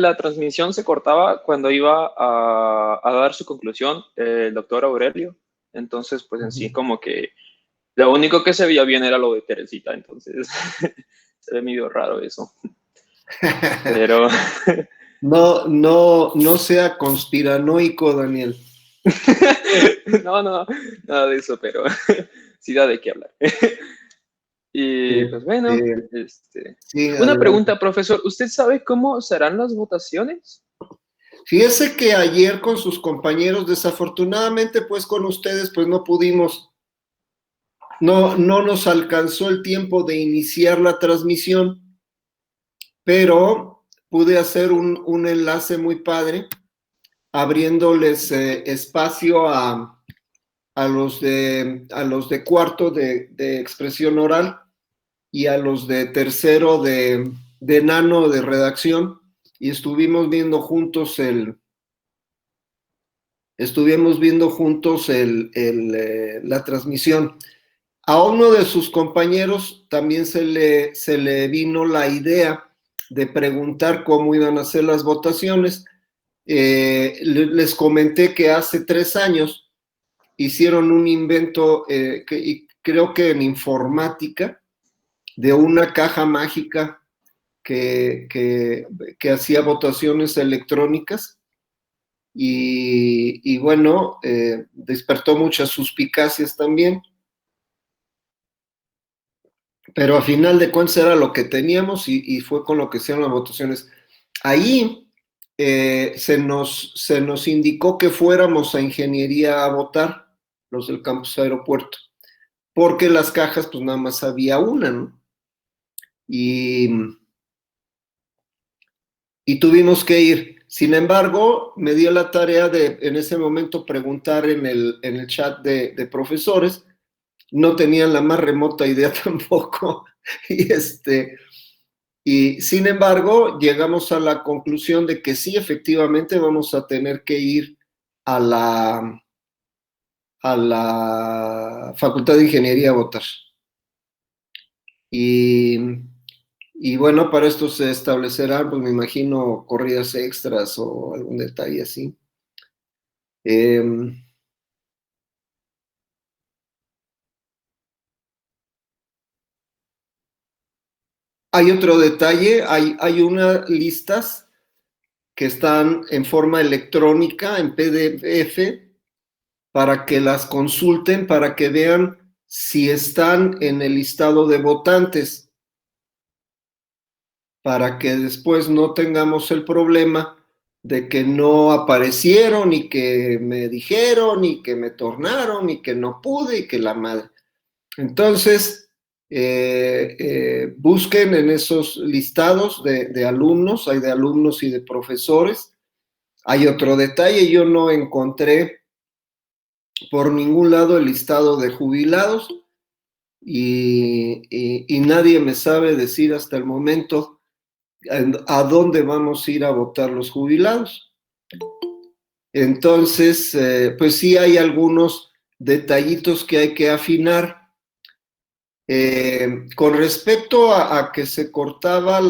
la transmisión se cortaba cuando iba a dar su conclusión el doctor Aurelio. Entonces, pues en sí, Ujú. como que lo único que se veía bien era lo de Teresita. Entonces, se ve medio raro eso. Pero, No, no, no sea conspiranoico, Daniel. no, no, nada de eso, pero sí da de qué hablar. Y pues bueno, Este, este, sí, una adelante. pregunta, profesor. ¿Usted sabe cómo serán las votaciones? Fíjese que ayer con sus compañeros, desafortunadamente, pues con ustedes, pues no pudimos, no nos alcanzó el tiempo de iniciar la transmisión, pero pude hacer un enlace muy padre, abriéndoles espacio a los de cuarto de expresión oral y a los de tercero de nano de redacción, y estuvimos viendo juntos la transmisión. A uno de sus compañeros también se le vino la idea de preguntar cómo iban a ser las votaciones. Les comenté que hace 3 años hicieron un invento, creo que en informática, de una caja mágica que hacía votaciones electrónicas y bueno, despertó muchas suspicacias también, pero a final de cuentas era lo que teníamos y fue con lo que hicieron las votaciones. Ahí se nos indicó que fuéramos a ingeniería a votar, los del campus aeropuerto, porque las cajas pues nada más había una, ¿no? Y, y tuvimos que ir. Sin embargo, me dio la tarea de en ese momento preguntar en el chat de profesores, no tenían la más remota idea tampoco, y y sin embargo, llegamos a la conclusión de que sí, efectivamente, vamos a tener que ir a a la Facultad de Ingeniería a votar. Y, y bueno, para esto se establecerán, pues me imagino, corridas extras o algún detalle así. Eh, Hay otro detalle, hay unas listas que están en forma electrónica, en PDF, para que las consulten, para que vean si están en el listado de votantes, para que después no tengamos el problema de que no aparecieron y que me dijeron y que me tornaron y que no pude y que la madre. Entonces, busquen en esos listados de alumnos, hay de alumnos y de profesores. Hay otro detalle, yo no encontré por ningún lado el listado de jubilados y nadie me sabe decir hasta el momento a dónde vamos a ir a votar los jubilados. Entonces, pues sí hay algunos detallitos que hay que afinar. Con respecto a que se cortaba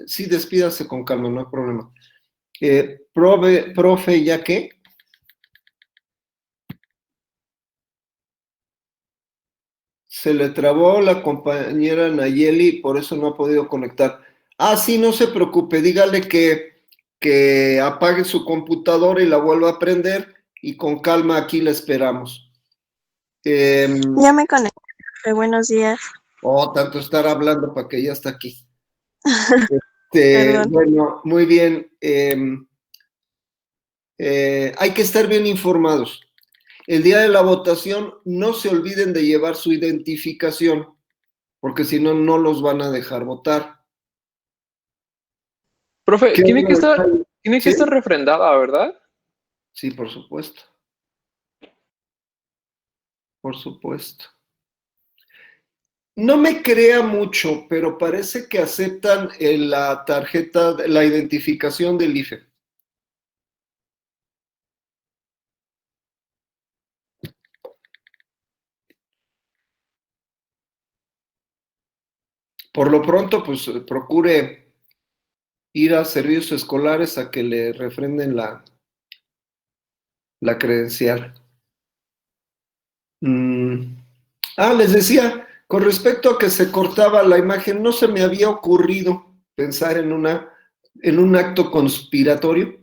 sí, despídase con calma, no hay problema. Profe, ¿ya qué? Se le trabó la compañera Nayeli, por eso no ha podido conectar. Ah, sí, no se preocupe, dígale que apague su computadora y la vuelva a prender y con calma aquí la esperamos. Eh, Ya me conecté, buenos días. oh, tanto estar hablando para que ya está aquí. Perdón. Bueno, muy bien. Hay que estar bien informados. El día de la votación no se olviden de llevar su identificación, porque si no, no los van a dejar votar. Profe, ¿Qué otro detalle? tiene que ¿Sí? estar refrendada, ¿verdad? Sí, por supuesto, por supuesto. No me crea mucho, pero parece que aceptan la tarjeta, la identificación del IFE. por lo pronto, pues procure ir a servicios escolares a que le refrenden la credencial. Les decía, con respecto a que se cortaba la imagen, no se me había ocurrido pensar en un acto conspiratorio,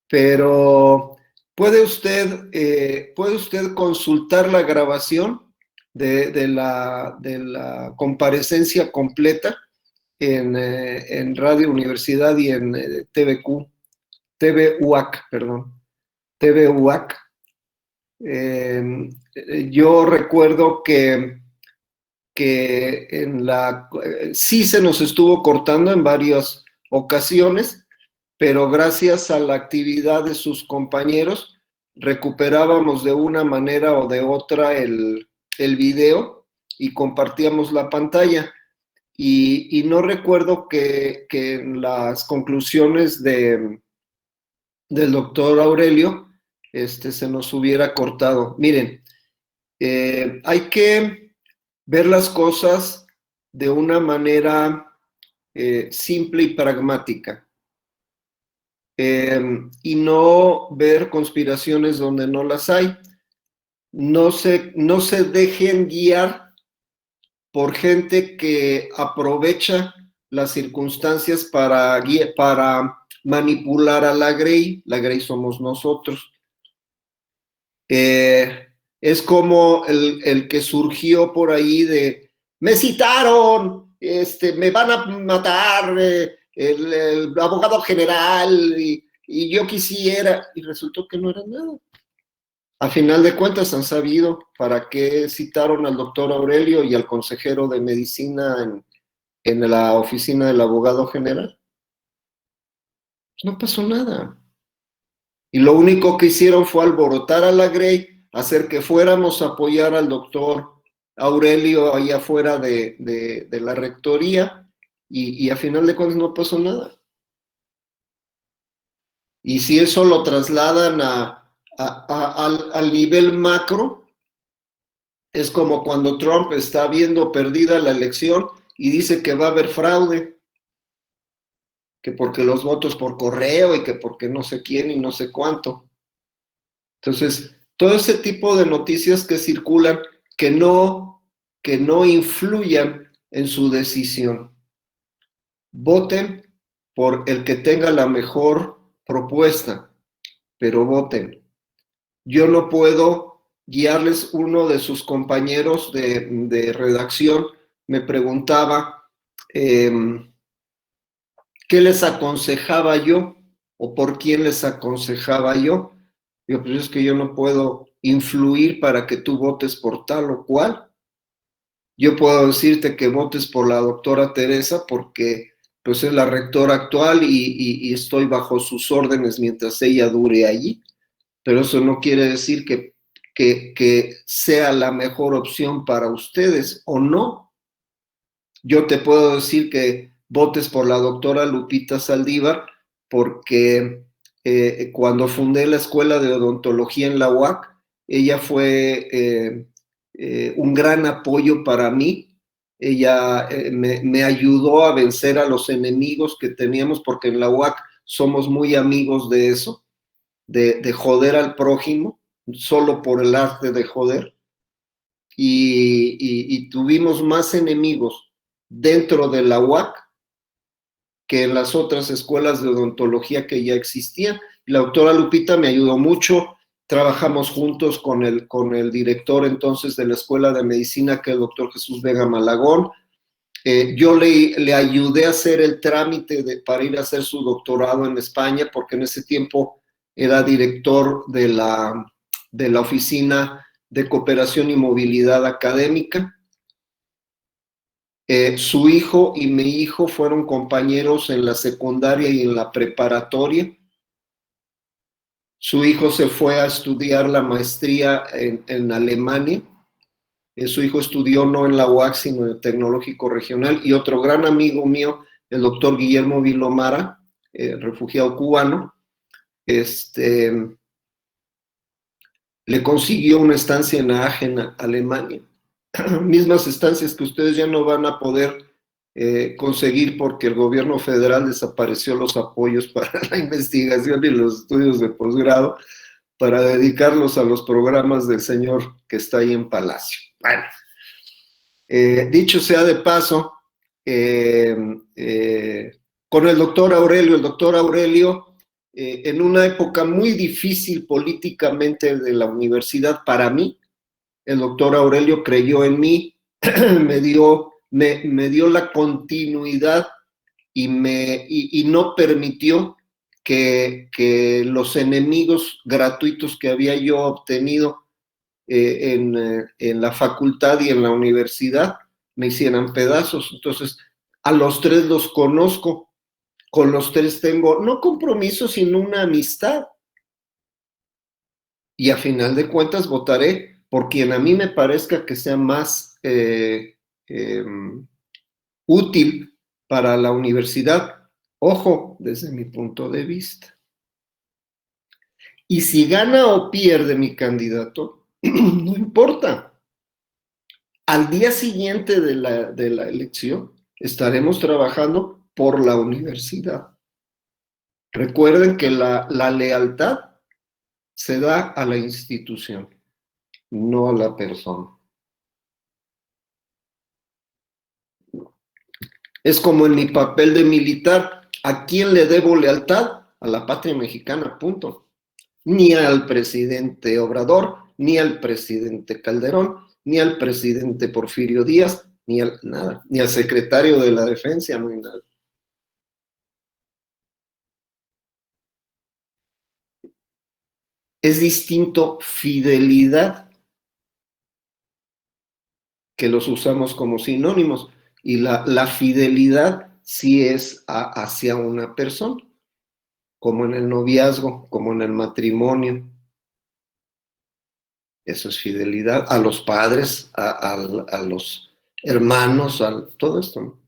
pero puede usted consultar la grabación de la comparecencia completa en Radio Universidad y en TVUAC, perdón, TVUAC. Yo recuerdo que sí se nos estuvo cortando en varias ocasiones, pero gracias a la actividad de sus compañeros recuperábamos de una manera o de otra el video y compartíamos la pantalla. Y no recuerdo que en las conclusiones del doctor Aurelio se nos hubiera cortado. Miren, hay que ver las cosas de una manera simple y pragmática. Y no ver conspiraciones donde no las hay. No se dejen guiar por gente que aprovecha las circunstancias para manipular a la Grey. La Grey somos nosotros. Es como el que surgió por ahí de, me citaron, me van a matar, el abogado general, y yo quisiera, y resultó que no era nada. A final de cuentas han sabido para qué citaron al doctor Aurelio y al consejero de medicina en la oficina del abogado general. No pasó nada. Y lo único que hicieron fue alborotar a la Grey, hacer que fuéramos a apoyar al doctor Aurelio allá afuera de la rectoría, y a final de cuentas no pasó nada. Y si eso lo trasladan al nivel macro, es como cuando Trump está viendo perdida la elección y dice que va a haber fraude, que porque los votos por correo y que porque no sé quién y no sé cuánto. Entonces, todo ese tipo de noticias que circulan que no influyan en su decisión. Voten por el que tenga la mejor propuesta, pero voten. Yo no puedo guiarles. Uno de sus compañeros de redacción me preguntaba qué les aconsejaba yo o por quién les aconsejaba yo. Digo, pues es que yo no puedo influir para que tú votes por tal o cual. Yo puedo decirte que votes por la doctora Teresa porque pues es la rectora actual y estoy bajo sus órdenes mientras ella dure allí. Pero eso no quiere decir que sea la mejor opción para ustedes o no. Yo te puedo decir que votes por la doctora Lupita Saldívar porque cuando fundé la escuela de odontología en la UAC, ella fue un gran apoyo para mí. Ella me ayudó a vencer a los enemigos que teníamos, porque en la UAC somos muy amigos de eso, de joder al prójimo, solo por el arte de joder. Y tuvimos más enemigos dentro de la UAC que en las otras escuelas de odontología que ya existían. La doctora Lupita me ayudó mucho. Trabajamos juntos con el director entonces de la Escuela de Medicina, que es el doctor Jesús Vega Malagón. Yo le ayudé a hacer el trámite para ir a hacer su doctorado en España, porque en ese tiempo era director de la Oficina de Cooperación y Movilidad Académica. Su hijo y mi hijo fueron compañeros en la secundaria y en la preparatoria. Su hijo se fue a estudiar la maestría en Alemania. Su hijo estudió no en la UAC, sino en el Tecnológico Regional. Y otro gran amigo mío, el doctor Guillermo Vilomara, refugiado cubano, le consiguió una estancia en Aachen, Alemania. Mismas estancias que ustedes ya no van a poder conseguir, porque el gobierno federal desapareció los apoyos para la investigación y los estudios de posgrado para dedicarlos a los programas del señor que está ahí en Palacio. Bueno, dicho sea de paso, con el doctor Aurelio, en una época muy difícil políticamente de la universidad para mí, el doctor Aurelio creyó en mí, me dio la continuidad y no permitió que los enemigos gratuitos que había yo obtenido en la facultad y en la universidad me hicieran pedazos. Entonces, a los tres los conozco, con los tres tengo no compromiso, sino una amistad. Y a final de cuentas votaré por quien a mí me parezca que sea más útil para la universidad. Ojo, desde mi punto de vista. Y si gana o pierde mi candidato, no importa. Al día siguiente de la elección estaremos trabajando por la universidad. Recuerden que la lealtad se da a la institución, no a la persona. Es como en mi papel de militar. ¿A quién le debo lealtad? A la patria mexicana, punto. Ni al presidente Obrador, ni al presidente Calderón, ni al presidente Porfirio Díaz, ni al nada, ni al secretario de la Defensa, no hay nada. Es distinto fidelidad, que los usamos como sinónimos, y la fidelidad sí es hacia una persona, como en el noviazgo, como en el matrimonio. Eso es fidelidad a los padres, a los hermanos, a todo esto, ¿no?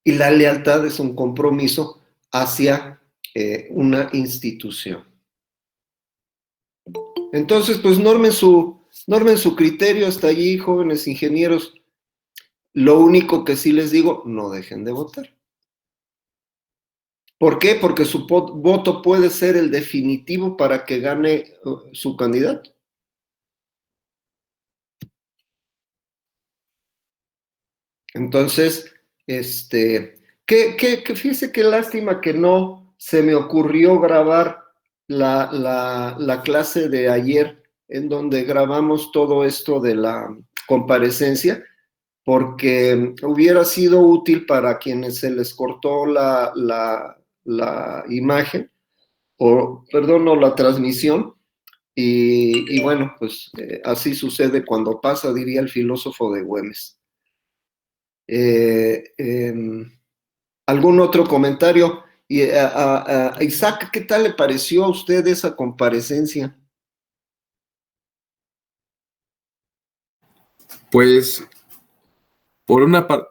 Y la lealtad es un compromiso hacia una institución. Entonces, pues normen su criterio hasta allí, jóvenes ingenieros. Lo único que sí les digo, no dejen de votar. ¿Por qué? Porque su voto puede ser el definitivo para que gane su candidato. Entonces, fíjese qué lástima que no se me ocurrió grabar la clase de ayer, en donde grabamos todo esto de la comparecencia, porque hubiera sido útil para quienes se les cortó la imagen, o la transmisión, y bueno, pues así sucede cuando pasa, diría el filósofo de Güemes. ¿Algún otro comentario? Y Isaac, ¿qué tal le pareció a usted esa comparecencia? Pues, por una parte,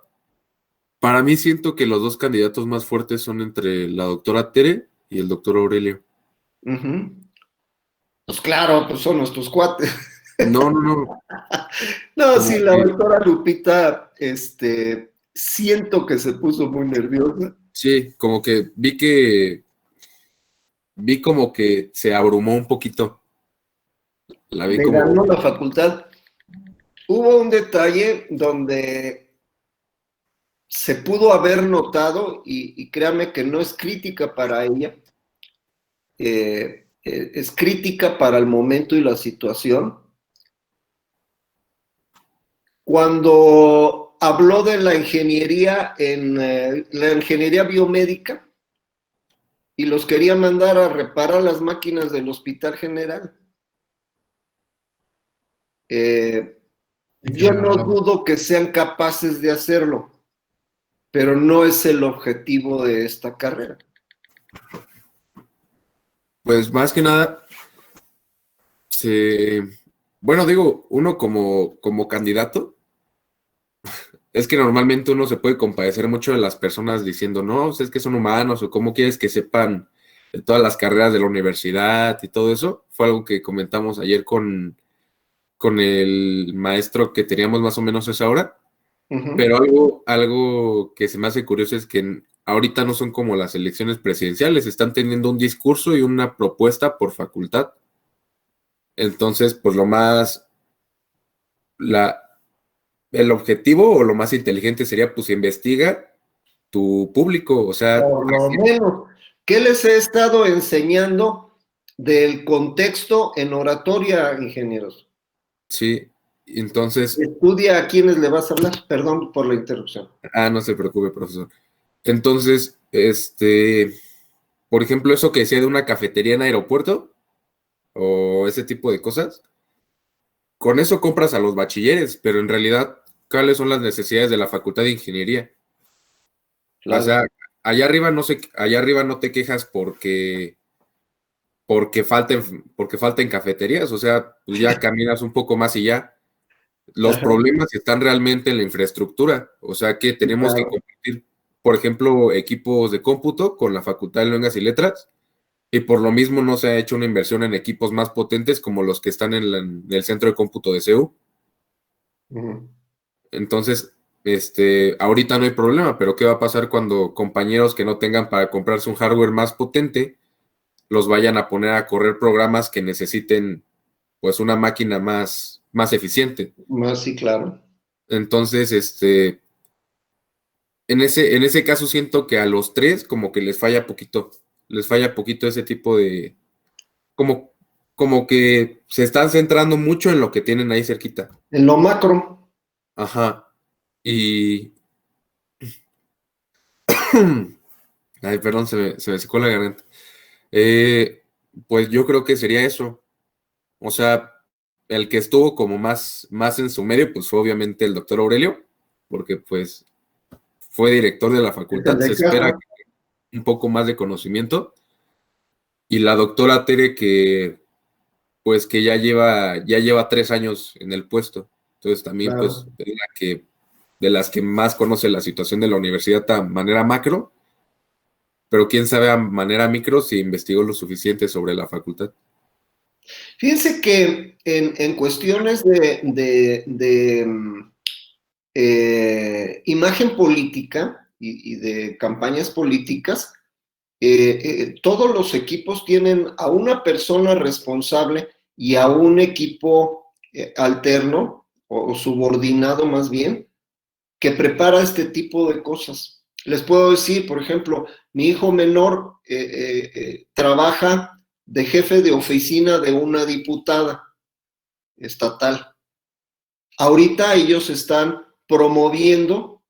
para mí siento que los dos candidatos más fuertes son entre la doctora Tere y el doctor Aurelio. Pues claro, pues son nuestros cuates. No. No, sí, la doctora Lupita, siento que se puso muy nerviosa. Sí, como que vi como que se abrumó un poquito. La vi Me como... ganó la facultad. Hubo un detalle donde se pudo haber notado, y créame que no es crítica para ella, es crítica para el momento y la situación. Cuando habló de la ingeniería la ingeniería biomédica y los quería mandar a reparar las máquinas del Hospital General. Yo no dudo que sean capaces de hacerlo, pero no es el objetivo de esta carrera. Pues más que nada, bueno, digo, uno como candidato, es que normalmente uno se puede compadecer mucho de las personas diciendo, no, es que son humanos, o cómo quieres que sepan de todas las carreras de la universidad y todo eso. Fue algo que comentamos ayer con el maestro que teníamos más o menos a esa hora. Pero algo que se me hace curioso es que ahorita no son como las elecciones presidenciales, están teniendo un discurso y una propuesta por facultad. Entonces, pues el objetivo o lo más inteligente sería, pues, investiga tu público, o sea... Por lo menos, ¿qué les he estado enseñando del contexto en oratoria, ingenieros? Sí, entonces... Estudia a quiénes le vas a hablar. Perdón por la interrupción. No se preocupe, profesor. Entonces, por ejemplo, eso que decía de una cafetería en aeropuerto, o ese tipo de cosas, con eso compras a los bachilleres, pero en realidad, ¿cuáles son las necesidades de la Facultad de Ingeniería? Claro. O sea, allá arriba no te quejas porque falten cafeterías, o sea, pues ya caminas un poco más y ya. Los problemas están realmente en la infraestructura, o sea que tenemos que compartir, por ejemplo, equipos de cómputo con la Facultad de Lenguas y Letras, y por lo mismo no se ha hecho una inversión en equipos más potentes como los que están en el centro de cómputo de CEU. Entonces, ahorita no hay problema, pero ¿qué va a pasar cuando compañeros que no tengan para comprarse un hardware más potente los vayan a poner a correr programas que necesiten, pues, una máquina más eficiente? Más, sí, claro. Entonces, en ese caso siento que a los tres como que les falla poquito ese tipo de, como que se están centrando mucho en lo que tienen ahí cerquita. En lo macro. Ajá. Y, ay, perdón, se me secó la garganta. Pues yo creo que sería eso. O sea, el que estuvo como más en su medio, pues fue obviamente el doctor Aurelio, porque pues fue director de la facultad, se espera un poco más de conocimiento. Y la doctora Tere, que pues que ya lleva 3 años en el puesto. Entonces también, pues, de las que más conoce la situación de la universidad a manera macro, pero quién sabe a manera micro si investigó lo suficiente sobre la facultad. Fíjense que en cuestiones de imagen política y de campañas políticas, todos los equipos tienen a una persona responsable y a un equipo alterno o subordinado más bien, que prepara este tipo de cosas. Les puedo decir, por ejemplo, mi hijo menor trabaja de jefe de oficina de una diputada estatal. Ahorita ellos están promoviendo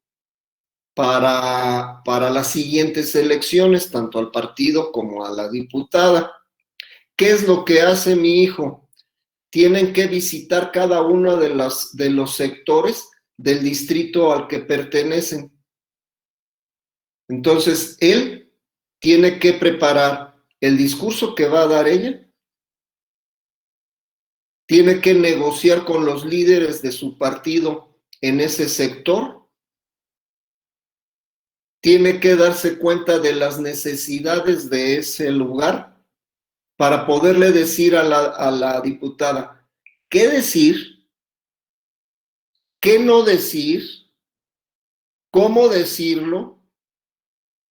para las siguientes elecciones, tanto al partido como a la diputada. ¿Qué es lo que hace mi hijo? Tienen que visitar cada uno de los sectores del distrito al que pertenecen. Entonces, él tiene que preparar el discurso que va a dar ella, tiene que negociar con los líderes de su partido en ese sector, tiene que darse cuenta de las necesidades de ese lugar para poderle decir a la diputada qué decir, qué no decir, cómo decirlo,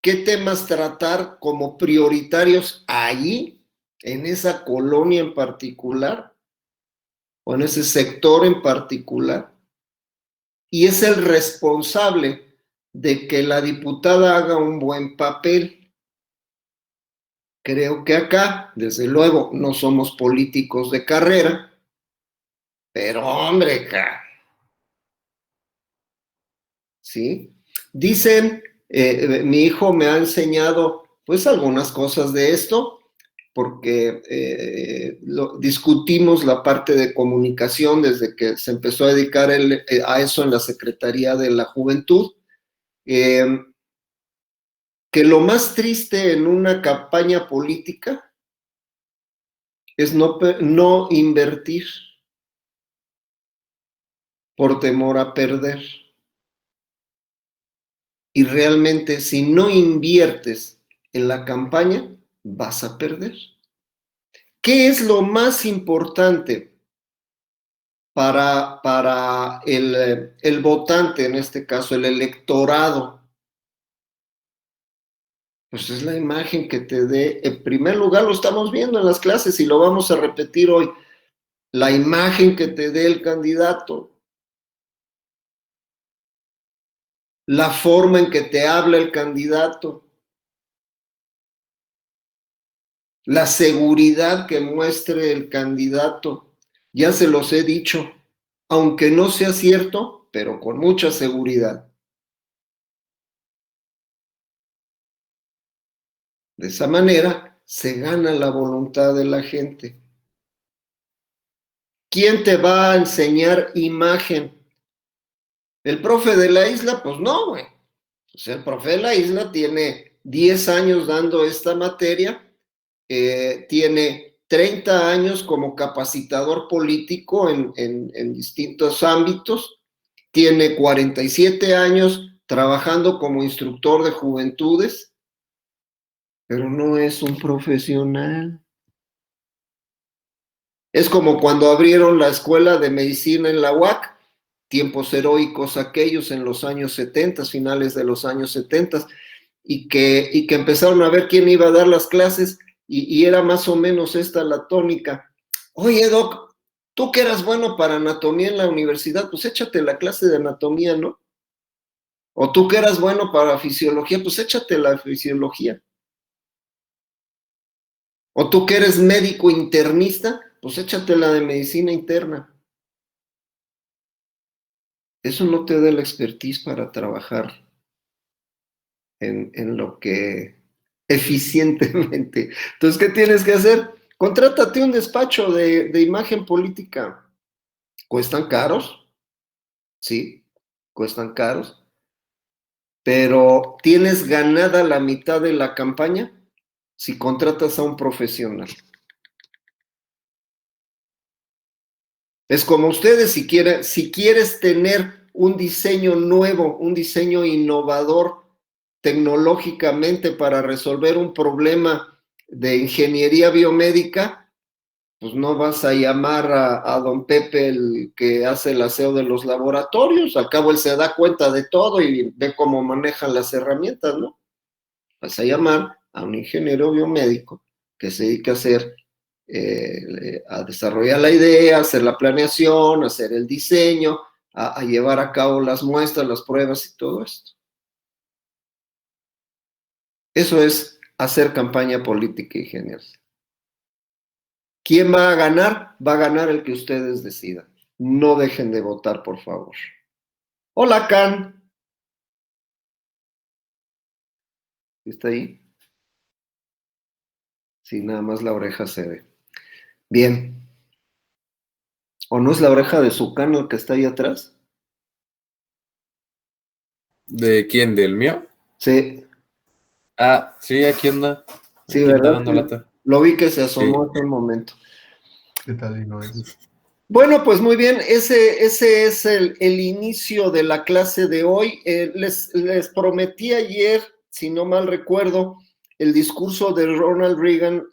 qué temas tratar como prioritarios allí, en esa colonia en particular, o en ese sector en particular, y es el responsable de que la diputada haga un buen papel. Creo que acá, desde luego, no somos políticos de carrera, pero hombre, ¿sí? Dicen, mi hijo me ha enseñado pues algunas cosas de esto, porque discutimos la parte de comunicación desde que se empezó a dedicar a eso en la Secretaría de la Juventud, que lo más triste en una campaña política es no invertir por temor a perder. Y realmente si no inviertes en la campaña, vas a perder. ¿Qué es lo más importante para el votante, en este caso, el electorado. Pues es la imagen que te dé. En primer lugar, lo estamos viendo en las clases y lo vamos a repetir hoy. La imagen que te dé el candidato. La forma en que te habla el candidato. La seguridad que muestre el candidato. Ya se los he dicho, aunque no sea cierto, pero con mucha seguridad. De esa manera se gana la voluntad de la gente. ¿Quién te va a enseñar imagen? ¿El profe de la isla? Pues no, güey. O sea, el profe de la isla tiene 10 años dando esta materia, tiene 30 años como capacitador político en distintos ámbitos, tiene 47 años trabajando como instructor de juventudes, pero no es un profesional. Es como cuando abrieron la escuela de medicina en la UAC, tiempos heroicos aquellos en los años 70, finales de los años 70, y que empezaron a ver quién iba a dar las clases, y era más o menos esta la tónica. Oye, Doc, tú que eras bueno para anatomía en la universidad, pues échate la clase de anatomía, ¿no? O tú que eras bueno para fisiología, pues échate la fisiología. O tú que eres médico internista, pues échate la de medicina interna. Eso no te da la expertise para trabajar en lo que eficientemente. Entonces, ¿qué tienes que hacer? Contrátate un despacho de imagen política. ¿Cuestan caros? Sí, cuestan caros. Pero tienes ganada la mitad de la campaña si contratas a un profesional. Es como ustedes, si quieres tener un diseño nuevo, un diseño innovador tecnológicamente para resolver un problema de ingeniería biomédica, pues no vas a llamar a don Pepe, el que hace el aseo de los laboratorios. Al cabo él se da cuenta de todo y ve cómo manejan las herramientas, ¿no? Vas a llamar a un ingeniero biomédico que se dedique a hacer, a desarrollar la idea, hacer la planeación, hacer el diseño, a llevar a cabo las muestras, las pruebas y todo esto. Eso es hacer campaña política, ingenieros. ¿Quién va a ganar? Va a ganar el que ustedes decidan. No dejen de votar, por favor. Hola, Can. ¿Está ahí? Sí, nada más la oreja se ve. Bien. ¿O no es la oreja de su Can el que está ahí atrás? ¿De quién? ¿Del mío? Sí. Ah, sí, aquí anda. Sí, Aquí ¿verdad? anda dando lata. Lo vi que se asomó Sí. hace un momento. ¿Qué tal, Illinois? Bueno, pues muy bien, ese es el inicio de la clase de hoy. Les prometí ayer, si no mal recuerdo, el discurso de Ronald Reagan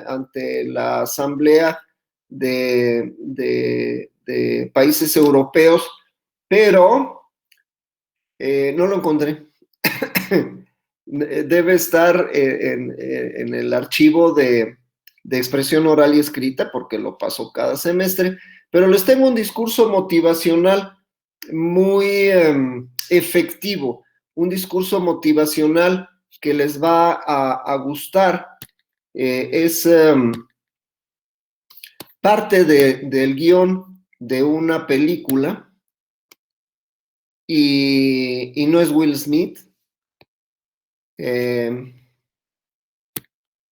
ante la Asamblea de Países Europeos, pero no lo encontré. Debe estar en el archivo de expresión oral y escrita, porque lo paso cada semestre, pero les tengo un discurso motivacional muy efectivo, un discurso motivacional que les va a gustar. Es parte del guión de una película y no es Will Smith.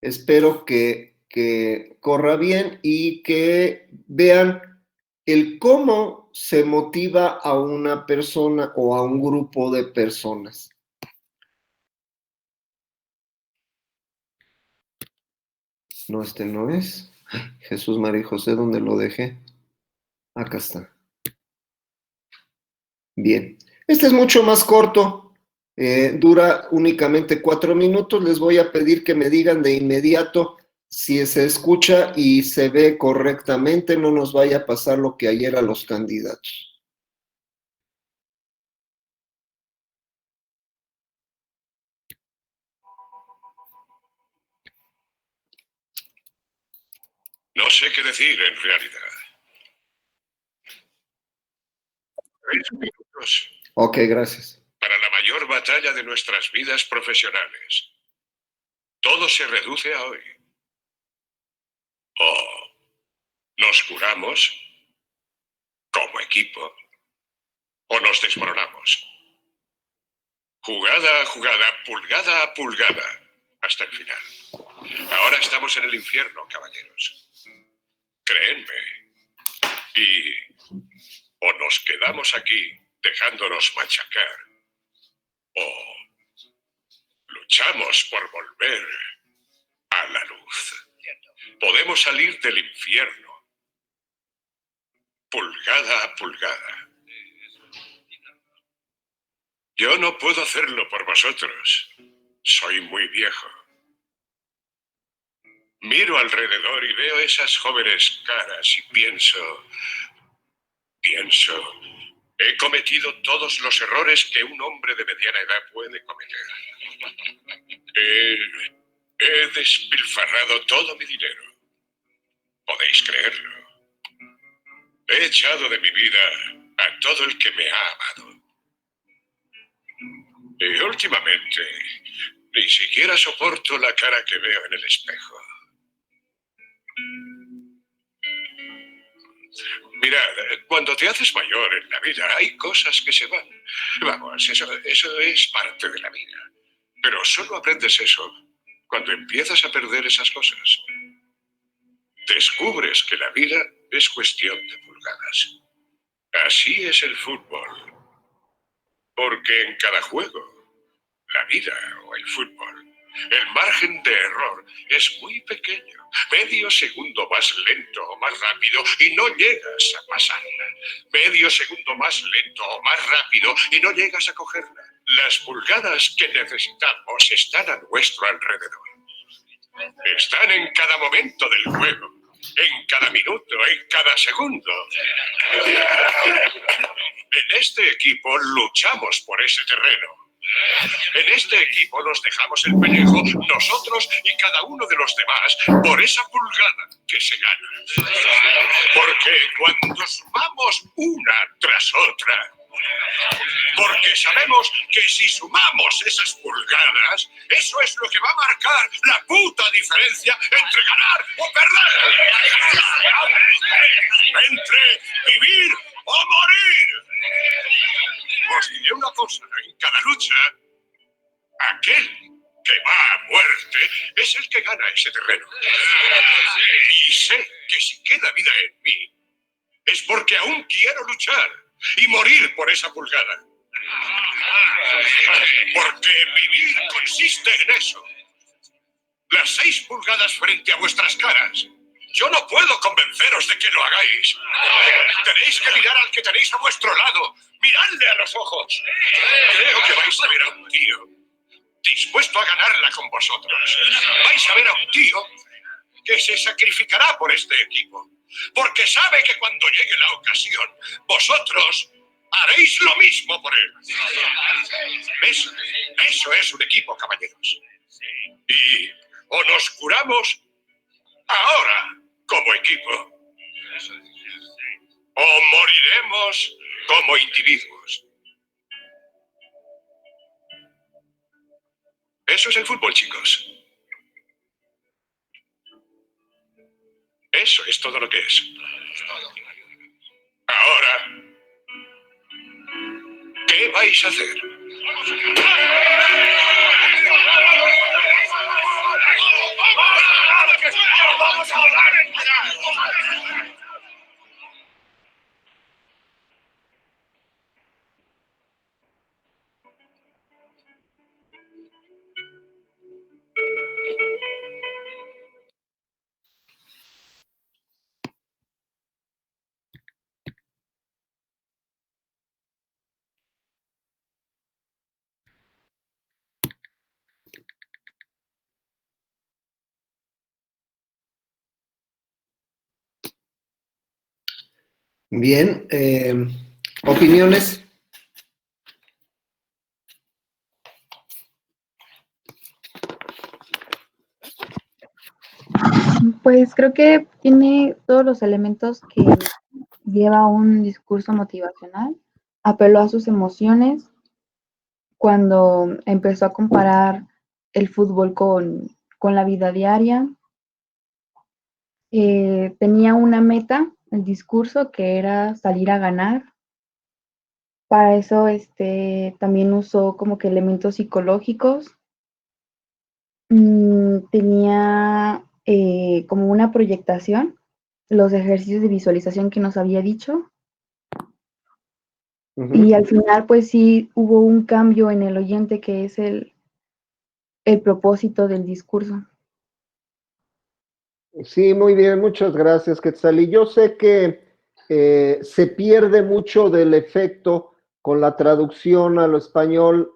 Espero que corra bien y que vean el cómo se motiva a una persona o a un grupo de personas. No, este no es. Jesús, María y José, ¿dónde lo dejé? Acá está. Bien. Este es mucho más corto. Dura únicamente 4 minutos. Les voy a pedir que me digan de inmediato Si se escucha y se ve correctamente, no nos vaya a pasar lo que ayer a los candidatos. No sé qué decir en realidad. 3 minutos Ok, gracias. para la mayor batalla de nuestras vidas profesionales. Todo se reduce a hoy. O nos curamos como equipo o nos desmoronamos. Jugada a jugada, pulgada a pulgada, hasta el final. Ahora estamos en el infierno, caballeros. Créenme. Y o nos quedamos aquí dejándonos machacar, o luchamos por volver a la luz. Podemos salir del infierno, pulgada a pulgada. Yo no puedo hacerlo por vosotros. Soy muy viejo. Miro alrededor y veo esas jóvenes caras y pienso, he cometido todos los errores que un hombre de mediana edad puede cometer. He despilfarrado todo mi dinero. Podéis creerlo. He echado de mi vida a todo el que me ha amado. Y últimamente, ni siquiera soporto la cara que veo en el espejo. Mirad, cuando te haces mayor en la vida, hay cosas que se van. Vamos, eso es parte de la vida. Pero solo aprendes eso cuando empiezas a perder esas cosas. Descubres que la vida es cuestión de pulgadas. Así es el fútbol. Porque en cada juego, la vida o el fútbol, el margen de error es muy pequeño. Medio segundo más lento o más rápido y no llegas a pasarla. Medio segundo más lento o más rápido y no llegas a cogerla. Las pulgadas que necesitamos están a nuestro alrededor. Están en cada momento del juego, en cada minuto, en cada segundo. En este equipo luchamos por ese terreno. En este equipo nos dejamos el pellejo, nosotros y cada uno de los demás, por esa pulgada que se gana. Porque cuando sumamos una tras otra, porque sabemos que si sumamos esas pulgadas, eso es lo que va a marcar la puta diferencia entre ganar o perder. Entre vivir o morir. Os diré una cosa, en cada lucha, aquel que va a muerte es el que gana ese terreno. Y sé que si queda vida en mí, es porque aún quiero luchar y morir por esa pulgada. Porque vivir consiste en eso. Las 6 pulgadas frente a vuestras caras. Yo no puedo convenceros de que lo hagáis. Tenéis que mirar al que tenéis a vuestro lado. Miradle a los ojos. Creo que vais a ver a un tío dispuesto a ganarla con vosotros. Vais a ver a un tío que se sacrificará por este equipo. Porque sabe que cuando llegue la ocasión, vosotros haréis lo mismo por él. Eso es un equipo, caballeros. Y o nos curamos ahora como equipo, o moriremos como individuos. Eso es el fútbol, chicos. Eso es todo lo que es. Ahora, ¿qué vais a hacer? ¡Vamos a hablar! Bien, opiniones. Pues creo que tiene todos los elementos que lleva un discurso motivacional. Apeló a sus emociones cuando empezó a comparar el fútbol con la vida diaria. Tenía una meta, el discurso, que era salir a ganar. Para eso también usó como que elementos psicológicos. Tenía como una proyectación, los ejercicios de visualización que nos había dicho. Y al final, pues sí, hubo un cambio en el oyente, que es el propósito del discurso. Sí, muy bien, muchas gracias, Quetzal. Y yo sé que se pierde mucho del efecto con la traducción a lo español.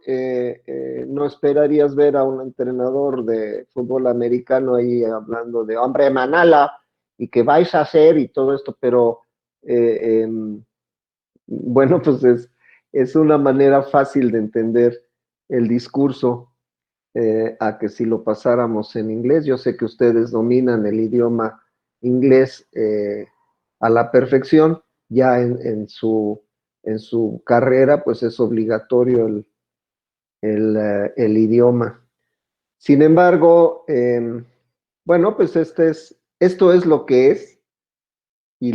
No esperarías ver a un entrenador de fútbol americano ahí hablando de hombre manala y qué vais a hacer y todo esto, pero bueno, pues es una manera fácil de entender el discurso. A que si lo pasáramos en inglés. Yo sé que ustedes dominan el idioma inglés a la perfección, ya en su carrera, pues es obligatorio el idioma. Sin embargo, bueno, pues esto es lo que es, y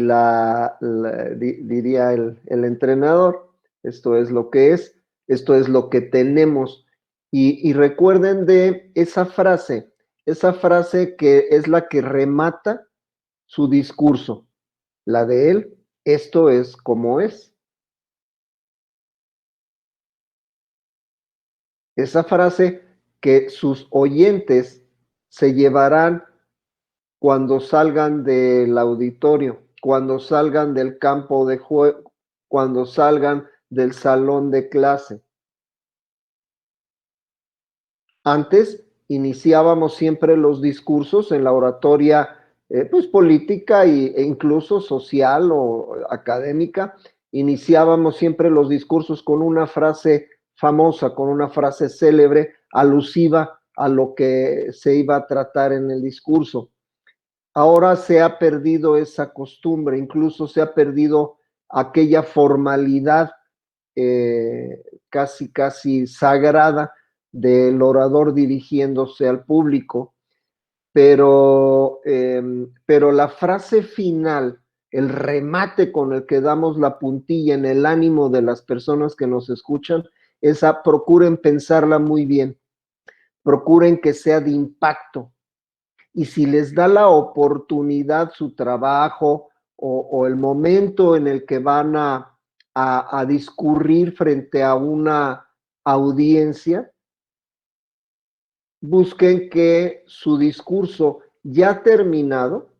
diría el entrenador, esto es lo que es, esto es lo que tenemos. Y recuerden de esa frase que es la que remata su discurso, la de él, esto es como es. Esa frase que sus oyentes se llevarán cuando salgan del auditorio, cuando salgan del campo de juego, cuando salgan del salón de clase. Antes iniciábamos siempre los discursos en la oratoria pues política e incluso social o académica. Iniciábamos siempre los discursos con una frase famosa, con una frase célebre, alusiva a lo que se iba a tratar en el discurso. Ahora se ha perdido esa costumbre, incluso se ha perdido aquella formalidad casi sagrada del orador dirigiéndose al público, pero la frase final, el remate con el que damos la puntilla en el ánimo de las personas que nos escuchan, esa procuren pensarla muy bien, procuren que sea de impacto. Y si les da la oportunidad su trabajo o el momento en el que van a discurrir frente a una audiencia, busquen que su discurso ya terminado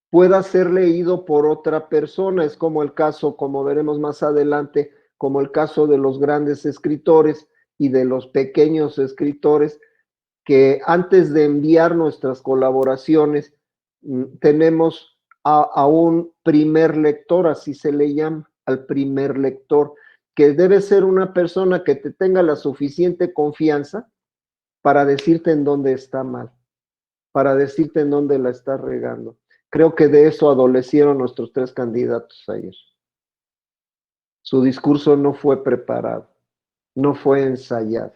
pueda ser leído por otra persona. Es como el caso, como veremos más adelante, como el caso de los grandes escritores y de los pequeños escritores, que antes de enviar nuestras colaboraciones tenemos a un primer lector, así se le llama, al primer lector, que debe ser una persona que te tenga la suficiente confianza para decirte en dónde está mal, para decirte en dónde la está regando. Creo que de eso adolecieron nuestros tres candidatos ayer. Su discurso no fue preparado, no fue ensayado.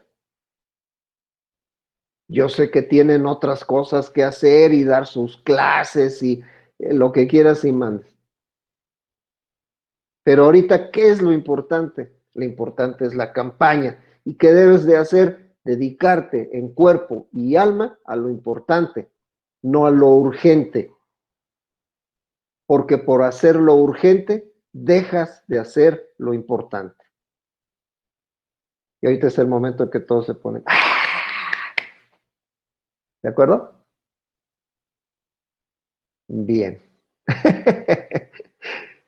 Yo sé que tienen otras cosas que hacer y dar sus clases y lo que quieras y mandes. Pero ahorita, ¿qué es lo importante? Lo importante es la campaña. ¿Y qué debes de hacer? Dedicarte en cuerpo y alma a lo importante, no a lo urgente. Porque por hacer lo urgente, dejas de hacer lo importante. Y ahorita es el momento en que todos se ponen. ¿De acuerdo? Bien.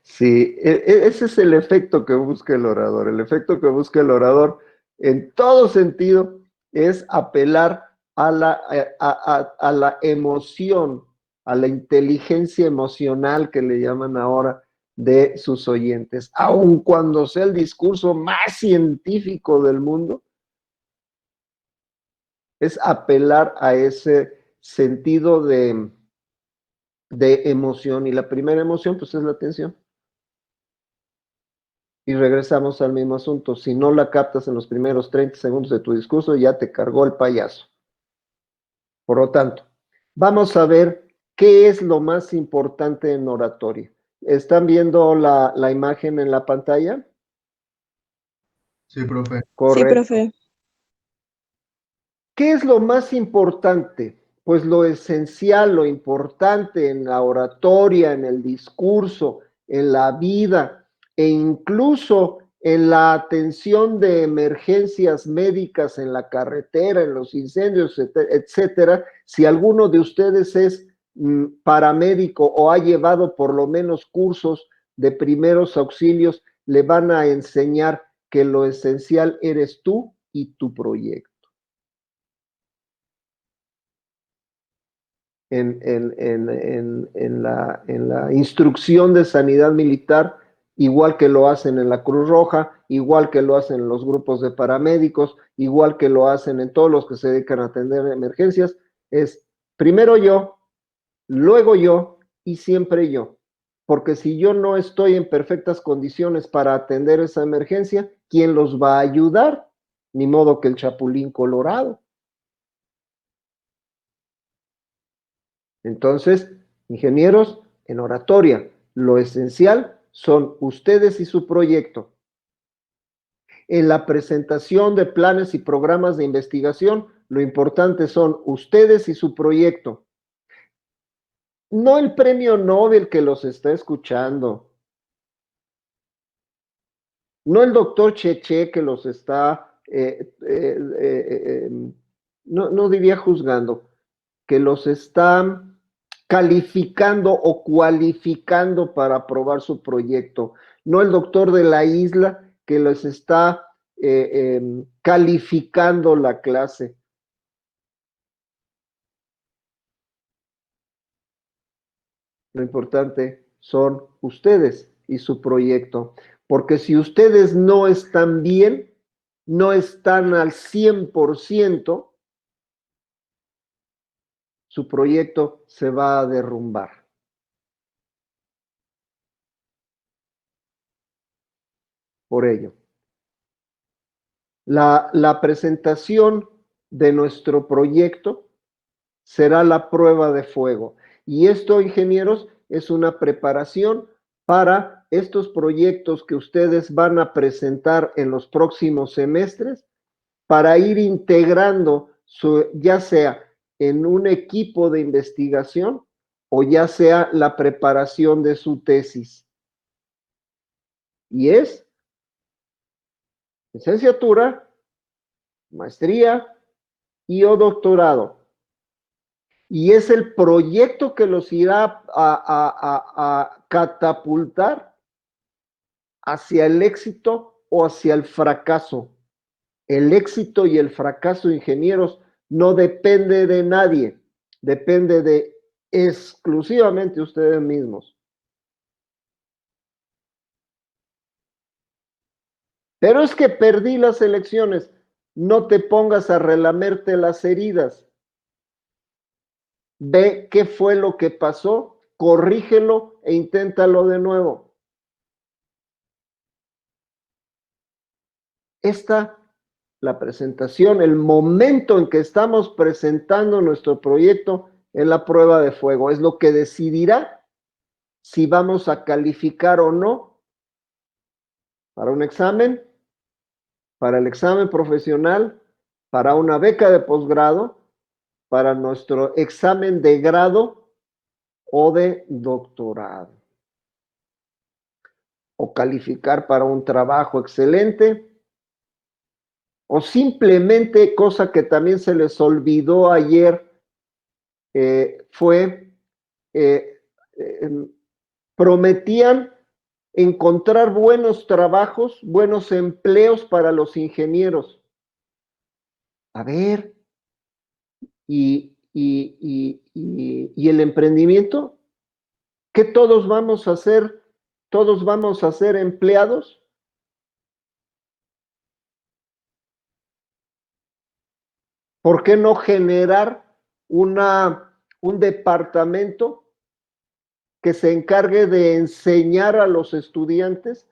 Sí, ese es el efecto que busca el orador. El efecto que busca el orador en todo sentido es apelar a la emoción a la inteligencia emocional que le llaman ahora de sus oyentes, aun cuando sea el discurso más científico del mundo, es apelar a ese sentido de emoción, y la primera emoción pues es la atención. Y regresamos al mismo asunto, si no la captas en los primeros 30 segundos de tu discurso, ya te cargó el payaso. Por lo tanto, vamos a ver qué es lo más importante en oratoria. ¿Están viendo la imagen en la pantalla? Sí, profe. Sí, Correcto. profe. ¿Qué es lo más importante? Pues lo esencial, lo importante en la oratoria, en el discurso, en la vida e incluso en la atención de emergencias médicas en la carretera, en los incendios, etcétera. Si alguno de ustedes es paramédico o ha llevado por lo menos cursos de primeros auxilios, le van a enseñar que lo esencial eres tú y tu proyecto. En la instrucción de sanidad militar, igual que lo hacen en la Cruz Roja, igual que lo hacen en los grupos de paramédicos, igual que lo hacen en todos los que se dedican a atender emergencias, es primero yo, luego yo y siempre yo. Porque si yo no estoy en perfectas condiciones para atender esa emergencia, ¿quién los va a ayudar? Ni modo que el Chapulín Colorado. Entonces, ingenieros, en oratoria, lo esencial son ustedes y su proyecto. En la presentación de planes y programas de investigación, lo importante son ustedes y su proyecto. No el premio Nobel que los está escuchando. No el doctor Cheche que los está, no diría juzgando, que los está calificando o cualificando para aprobar su proyecto. No el doctor de la isla que les está calificando la clase. Lo importante son ustedes y su proyecto, porque si ustedes no están bien, no están al 100%, su proyecto se va a derrumbar. Por ello, la presentación de nuestro proyecto será la prueba de fuego. Y esto, ingenieros, es una preparación para estos proyectos que ustedes van a presentar en los próximos semestres, para ir integrando ya sea en un equipo de investigación o ya sea la preparación de su tesis. Y es licenciatura, maestría y o doctorado. Y es el proyecto que los irá a catapultar hacia el éxito o hacia el fracaso. El éxito y el fracaso, ingenieros, no depende de nadie, depende de exclusivamente ustedes mismos. Pero es que perdí las elecciones. No te pongas a relamerte las heridas. Ve qué fue lo que pasó, corrígelo e inténtalo de nuevo. La presentación, el momento en que estamos presentando nuestro proyecto es la prueba de fuego, es lo que decidirá si vamos a calificar o no para un examen, para el examen profesional, para una beca de posgrado, para nuestro examen de grado o de doctorado. O calificar para un trabajo excelente, o simplemente, cosa que también se les olvidó ayer, prometían encontrar buenos trabajos, buenos empleos para los ingenieros. A ver, y y el emprendimiento, ¿qué todos vamos a hacer? ¿Todos vamos a ser empleados? ¿Por qué no generar un departamento que se encargue de enseñar a los estudiantes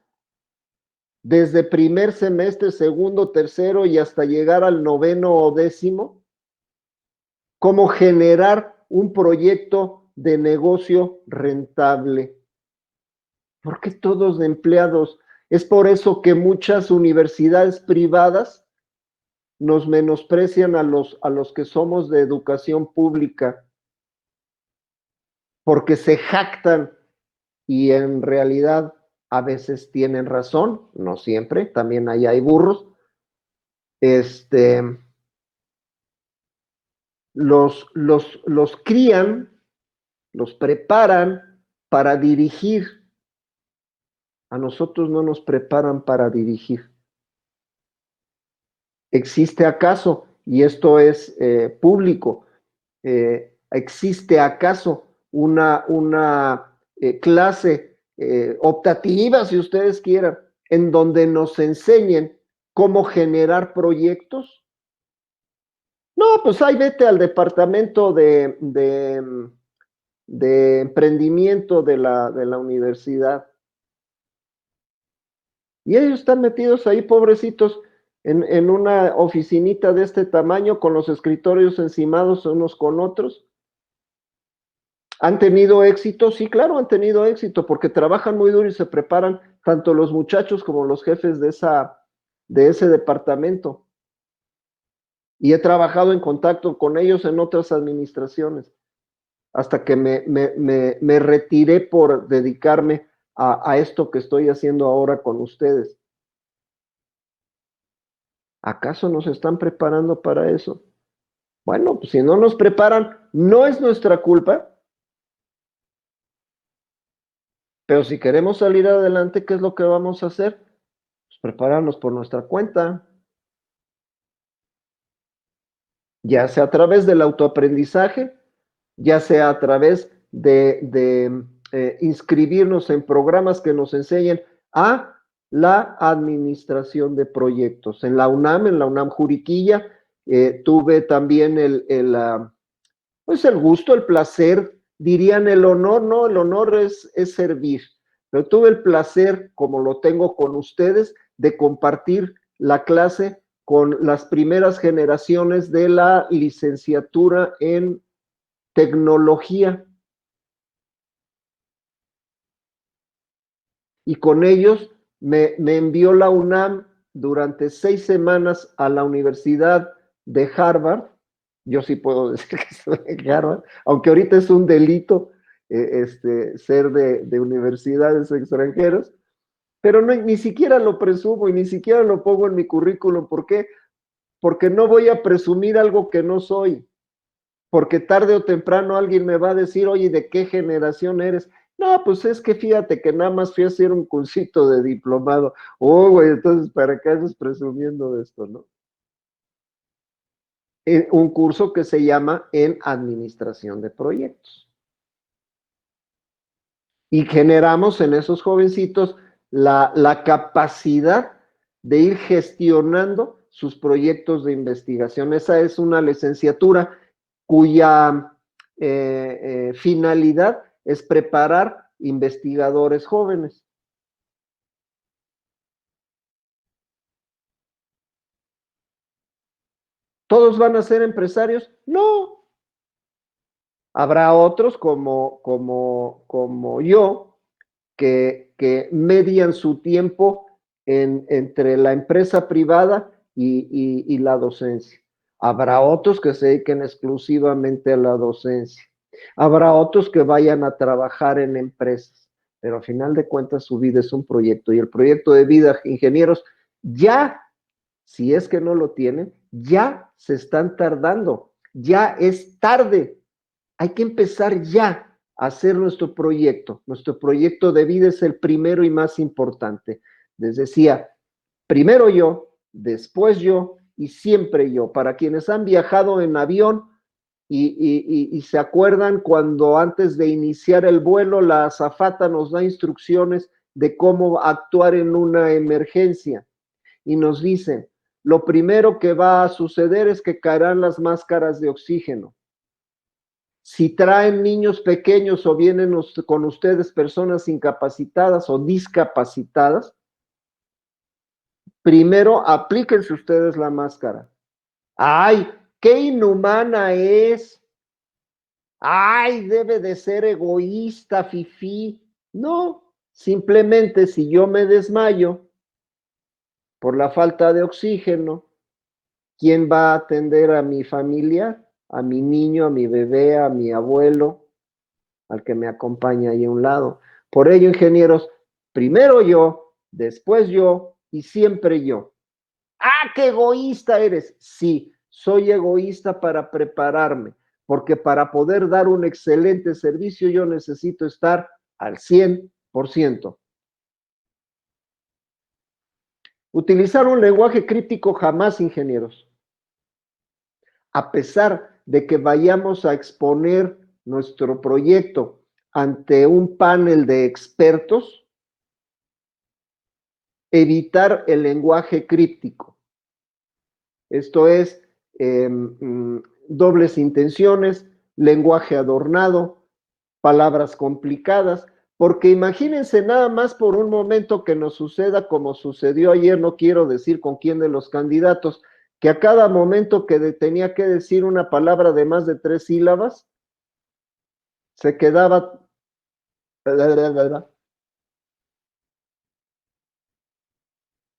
desde primer semestre, segundo, tercero y hasta llegar al noveno o décimo, cómo generar un proyecto de negocio rentable? ¿Por qué todos de empleados? Es por eso que muchas universidades privadas nos menosprecian a los que somos de educación pública, porque se jactan y en realidad a veces tienen razón, no siempre, también ahí hay burros. Los crían, los preparan para dirigir. A nosotros no nos preparan para dirigir. ¿Existe acaso, y esto es público, existe acaso una clase optativa, si ustedes quieran, en donde nos enseñen cómo generar proyectos? No, pues ahí vete al departamento de emprendimiento de la universidad. Y ellos están metidos ahí, pobrecitos, en una oficinita de este tamaño, con los escritorios encimados unos con otros. ¿Han tenido éxito? Sí, claro, han tenido éxito, porque trabajan muy duro y se preparan tanto los muchachos como los jefes de ese departamento. Y he trabajado en contacto con ellos en otras administraciones, hasta que me retiré por dedicarme a esto que estoy haciendo ahora con ustedes. ¿Acaso nos están preparando para eso? Bueno, pues si no nos preparan, no es nuestra culpa. Pero si queremos salir adelante, ¿qué es lo que vamos a hacer? Pues prepararnos por nuestra cuenta. Ya sea a través del autoaprendizaje, ya sea a través de inscribirnos en programas que nos enseñen a la administración de proyectos. En la UNAM Juriquilla, tuve también pues el gusto, el placer, dirían el honor, no, el honor es servir, pero tuve el placer, como lo tengo con ustedes, de compartir la clase con las primeras generaciones de la licenciatura en tecnología. Y con ellos me envió la UNAM durante 6 semanas a la Universidad de Harvard. Yo sí puedo decir que soy de Harvard, aunque ahorita es un delito ser de universidades extranjeras, pero no, ni siquiera lo presumo y ni siquiera lo pongo en mi currículum. ¿Por qué? Porque no voy a presumir algo que no soy, porque tarde o temprano alguien me va a decir, oye, ¿de qué generación eres? No, pues es que fíjate que nada más fui a hacer un cursito de diplomado. Oh, güey, entonces, ¿para qué estás presumiendo de esto, no? Un curso que se llama en administración de proyectos. Y generamos en esos jovencitos la capacidad de ir gestionando sus proyectos de investigación. Esa es una licenciatura cuya finalidad es preparar investigadores jóvenes. ¿Todos van a ser empresarios? No. Habrá otros como yo que median su tiempo entre la empresa privada y la docencia. Habrá otros que se dediquen exclusivamente a la docencia. Habrá otros que vayan a trabajar en empresas, pero al final de cuentas su vida es un proyecto, y el proyecto de vida, ingenieros, ya, si es que no lo tienen, ya se están tardando, ya es tarde. Hay que empezar ya a hacer nuestro proyecto. Nuestro proyecto de vida es el primero y más importante. Les decía, primero yo, después yo y siempre yo. Para quienes han viajado en avión, y se acuerdan cuando antes de iniciar el vuelo la azafata nos da instrucciones de cómo actuar en una emergencia y nos dicen, lo primero que va a suceder es que caerán las máscaras de oxígeno. Si traen niños pequeños o vienen con ustedes personas incapacitadas o discapacitadas, primero aplíquense ustedes la máscara. ¡Ay, qué inhumana es! ¡Ay, debe de ser egoísta, fifí! No, simplemente si yo me desmayo por la falta de oxígeno, ¿quién va a atender a mi familia? A mi niño, a mi bebé, a mi abuelo, al que me acompaña ahí a un lado. Por ello, ingenieros, primero yo, después yo y siempre yo. ¡Ah, qué egoísta eres! Sí, soy egoísta para prepararme, porque para poder dar un excelente servicio yo necesito estar al 100%. Utilizar un lenguaje críptico jamás, ingenieros. A pesar de que vayamos a exponer nuestro proyecto ante un panel de expertos, evitar el lenguaje críptico. Esto es dobles intenciones, lenguaje adornado, palabras complicadas, porque imagínense nada más por un momento que nos suceda como sucedió ayer, no quiero decir con quién de los candidatos, que a cada momento que tenía que decir una palabra de más de 3 sílabas, se quedaba...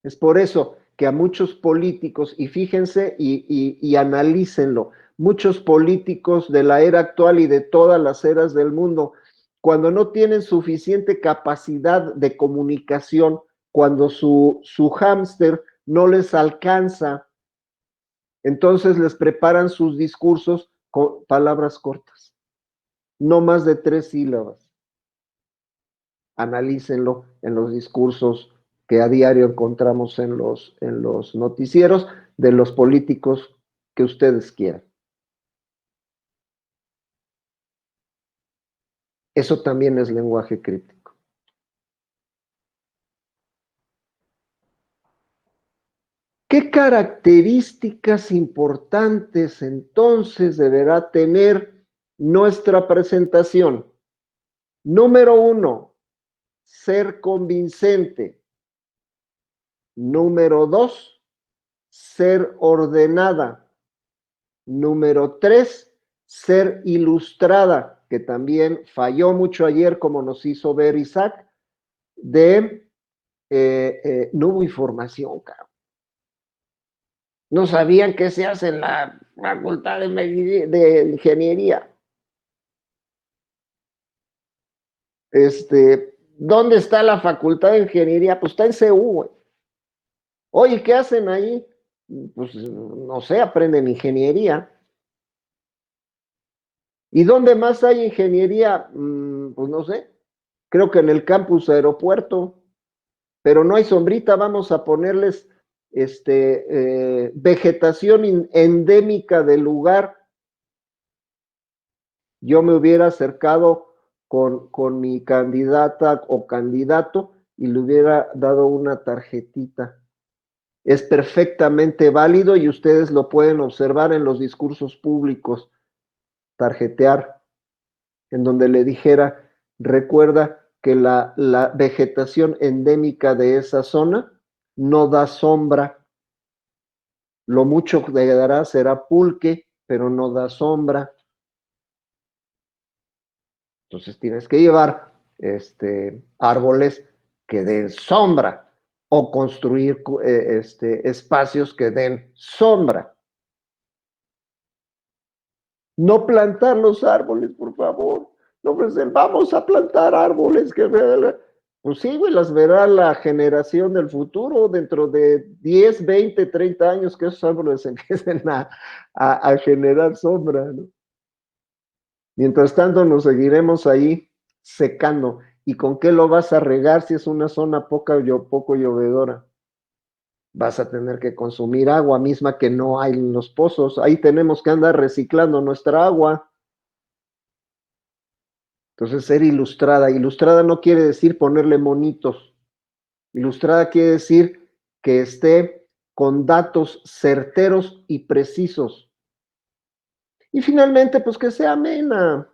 Es por eso que a muchos políticos, y fíjense y analícenlo, muchos políticos de la era actual y de todas las eras del mundo, cuando no tienen suficiente capacidad de comunicación, cuando su hámster no les alcanza, entonces les preparan sus discursos con palabras cortas, no más de 3 sílabas. Analícenlo en los discursos que a diario encontramos en los noticieros de los políticos que ustedes quieran. Eso también es lenguaje crítico. ¿Qué características importantes entonces deberá tener nuestra presentación? Número 1, ser convincente. Número 2, ser ordenada. Número 3, ser ilustrada, que también falló mucho ayer, como nos hizo ver Isaac, no hubo información, cabrón. No sabían qué se hace en la facultad de ingeniería. ¿Dónde está la facultad de ingeniería? Pues está en CU, güey. Oye, ¿qué hacen ahí? Pues no sé, aprenden ingeniería. ¿Y dónde más hay ingeniería? Pues no sé. Creo que en el campus aeropuerto. Pero no hay sombrita, vamos a ponerles vegetación endémica del lugar. Yo me hubiera acercado con mi candidata o candidato y le hubiera dado una tarjetita. Es perfectamente válido y ustedes lo pueden observar en los discursos públicos, tarjetear, en donde le dijera, recuerda que la vegetación endémica de esa zona no da sombra. Lo mucho que dará será pulque, pero no da sombra. Entonces tienes que llevar árboles que den sombra o construir espacios que den sombra. No plantar los árboles, por favor. No, pues vamos a plantar árboles. Pues sí, güey, las verá la generación del futuro dentro de 10, 20, 30 años que esos árboles empiecen a generar sombra, ¿no? Mientras tanto nos seguiremos ahí secando. ¿Y con qué lo vas a regar si es una zona poco llovedora? vas a tener que consumir agua misma que no hay en los pozos. Ahí tenemos que andar reciclando nuestra agua. Entonces, ser ilustrada. Ilustrada no quiere decir ponerle monitos. Ilustrada quiere decir que esté con datos certeros y precisos. Y finalmente, pues que sea amena.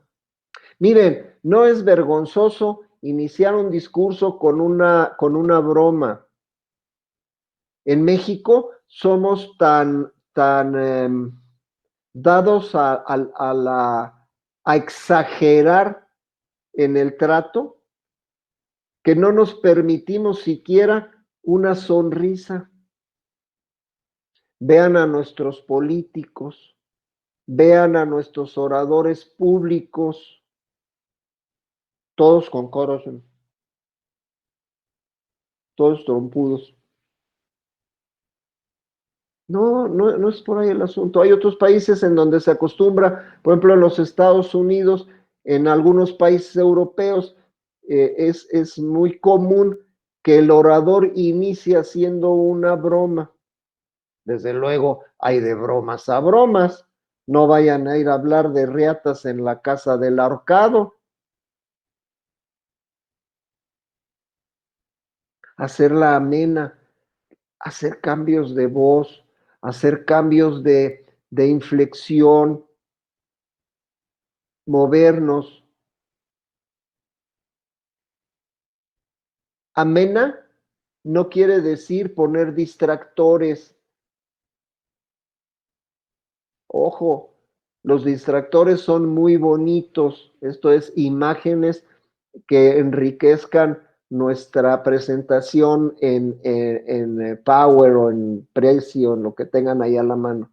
Miren, no es vergonzoso iniciar un discurso con una broma. En México somos tan dados a exagerar en el trato que no nos permitimos siquiera una sonrisa. Vean a nuestros políticos, vean a nuestros oradores públicos, todos con coros, todos trompudos. No es por ahí el asunto. Hay otros países en donde se acostumbra, por ejemplo, en los Estados Unidos, en algunos países europeos, es muy común que el orador inicie haciendo una broma. Desde luego, hay de bromas a bromas. No vayan a ir a hablar de riatas en la casa del ahorcado. Hacerla amena, hacer cambios de voz, hacer cambios de inflexión, movernos. Amena no quiere decir poner distractores. Ojo, los distractores son muy bonitos. Esto es, imágenes que enriquezcan nuestra presentación en Power o en Precio, en lo que tengan ahí a la mano.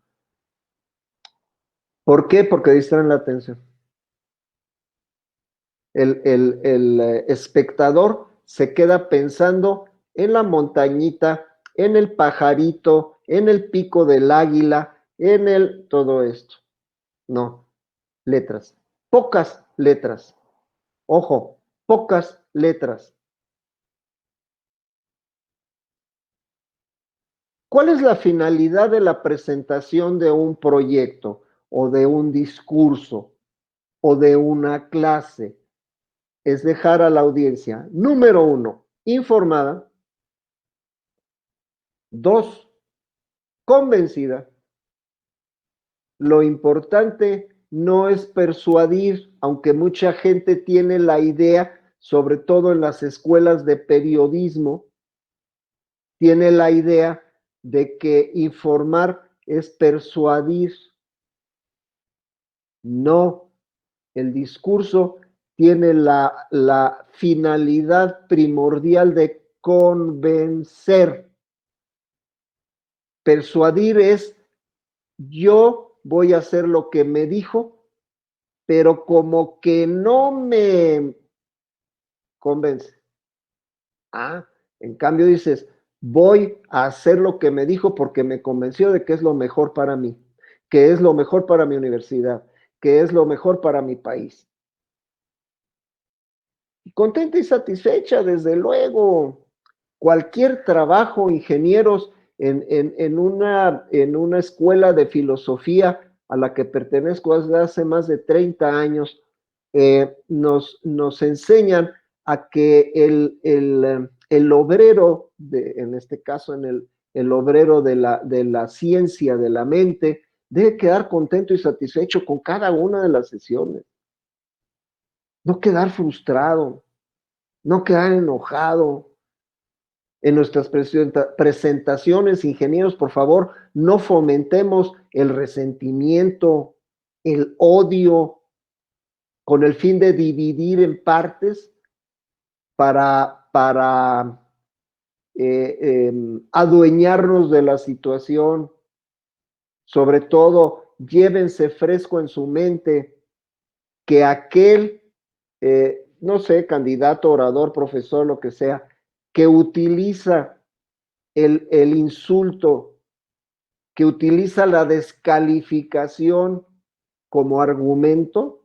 ¿Por qué? Porque distraen la atención. El espectador se queda pensando en la montañita, en el pajarito, en el pico del águila, en todo esto. No, letras, pocas letras. Ojo, pocas letras. ¿Cuál es la finalidad de la presentación de un proyecto o de un discurso o de una clase? Es dejar a la audiencia, número 1, informada, 2, convencida. Lo importante no es persuadir, aunque mucha gente tiene la idea, sobre todo en las escuelas de periodismo, tiene la idea de que informar es persuadir. No, el discurso tiene la finalidad primordial de convencer. Persuadir es, yo voy a hacer lo que me dijo, pero como que no me convence. En cambio dices, voy a hacer lo que me dijo porque me convenció de que es lo mejor para mí, que es lo mejor para mi universidad, que es lo mejor para mi país. Y contenta y satisfecha, desde luego. Cualquier trabajo, ingenieros, en una escuela de filosofía a la que pertenezco desde hace más de 30 años, nos enseñan a que el obrero, en este caso el obrero de la ciencia, de la mente, debe quedar contento y satisfecho con cada una de las sesiones. No quedar frustrado, no quedar enojado. En nuestras presentaciones, ingenieros, por favor, no fomentemos el resentimiento, el odio, con el fin de dividir en partes para adueñarnos de la situación. Sobre todo, llévense fresco en su mente que aquel, no sé, candidato, orador, profesor, lo que sea, que utiliza el insulto, que utiliza la descalificación como argumento,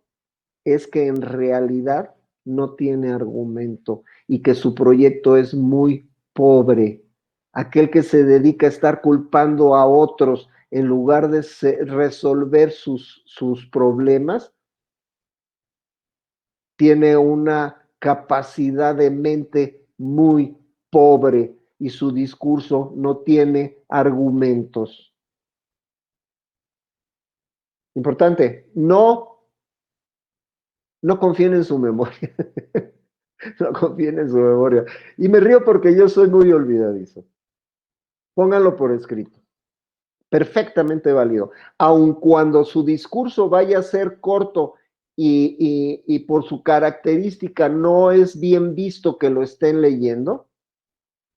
es que en realidad no tiene argumento y que su proyecto es muy pobre. aquel que se dedica a estar culpando a otros en lugar de resolver sus problemas, tiene una capacidad de mente muy pobre y su discurso no tiene argumentos. Importante, no confíen en su memoria. No confíen en su memoria. Y me río porque yo soy muy olvidadizo. Pónganlo por escrito. Perfectamente válido. Aun cuando su discurso vaya a ser corto y por su característica no es bien visto que lo estén leyendo,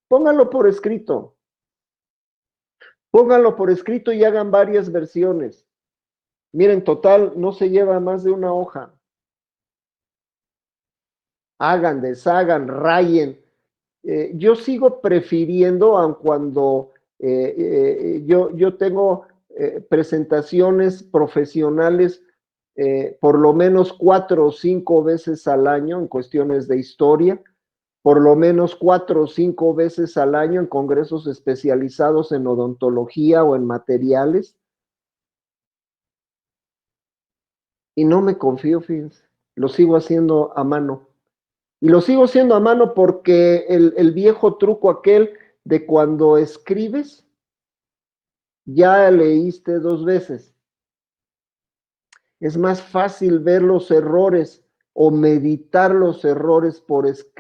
pónganlo por escrito. Pónganlo por escrito y hagan varias versiones. Miren, total, no se lleva más de una hoja. Hagan, deshagan, rayen. Yo sigo prefiriendo, aun cuando yo tengo presentaciones profesionales por lo menos 4 o 5 veces al año en cuestiones de historia, por lo menos 4 o 5 veces al año en congresos especializados en odontología o en materiales. Y no me confío, fíjense, lo sigo haciendo a mano. Y lo sigo haciendo a mano porque el viejo truco aquel de cuando escribes, ya leíste 2 veces. Es más fácil ver los errores o meditar los errores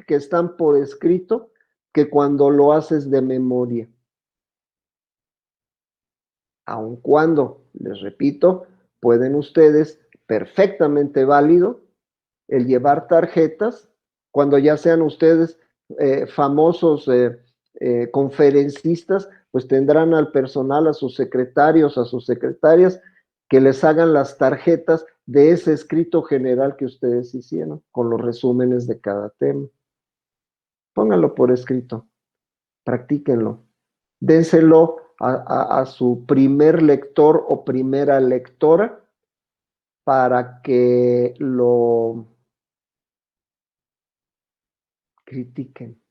que están por escrito que cuando lo haces de memoria. Aun cuando, les repito, pueden ustedes, perfectamente válido, el llevar tarjetas, cuando ya sean ustedes famosos conferencistas, pues tendrán al personal, a sus secretarios, a sus secretarias, que les hagan las tarjetas de ese escrito general que ustedes hicieron, con los resúmenes de cada tema. Pónganlo por escrito, practíquenlo, dénselo a su primer lector o primera lectora para que lo critiquen,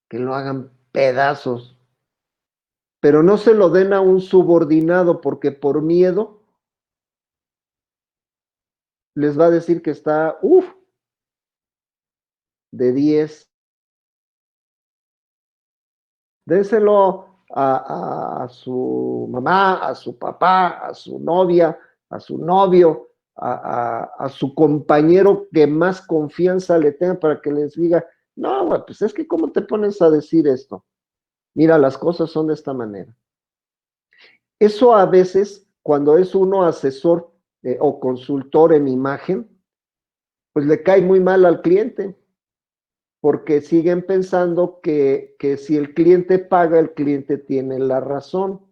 que lo hagan pedazos, pero no se lo den a un subordinado porque por miedo les va a decir que está, de 10. Déselo a su mamá, a su papá, a su novia, a su novio, a su compañero que más confianza le tenga para que les diga, no, güey, pues es que ¿cómo te pones a decir esto? Mira, las cosas son de esta manera. Eso a veces, cuando es uno asesor o consultor en imagen, pues le cae muy mal al cliente, porque siguen pensando que si el cliente paga, el cliente tiene la razón.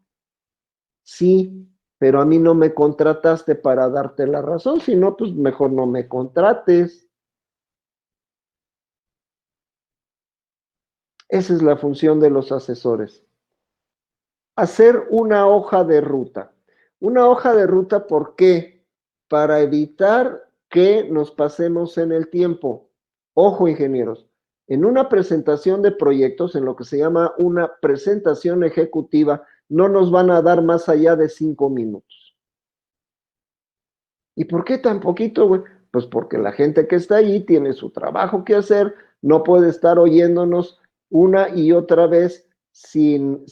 Sí, pero a mí no me contrataste para darte la razón, si no, pues mejor no me contrates. Esa es la función de los asesores. Hacer una hoja de ruta. Una hoja de ruta, ¿por qué? Para evitar que nos pasemos en el tiempo. Ojo, ingenieros, en una presentación de proyectos, en lo que se llama una presentación ejecutiva, no nos van a dar más allá de 5 minutos. ¿Y por qué tan poquito, güey? Pues porque la gente que está ahí tiene su trabajo que hacer, no puede estar oyéndonos una y otra vez sin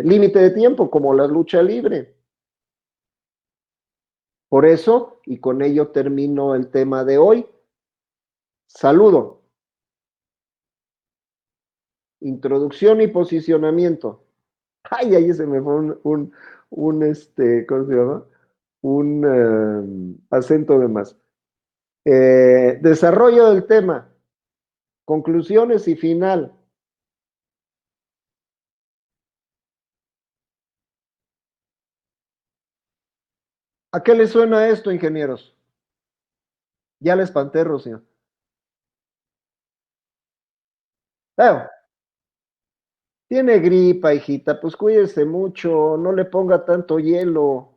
límite de tiempo, como la lucha libre. Por eso, y con ello termino el tema de hoy, saludo, introducción y posicionamiento. Ay, ahí se me fue un ¿cómo se llama? Un acento de más. Desarrollo del tema, conclusiones y final. ¿A qué les suena esto, ingenieros? Ya le espanté, Rocío. Tiene gripa, hijita, pues cuídese mucho, no le ponga tanto hielo.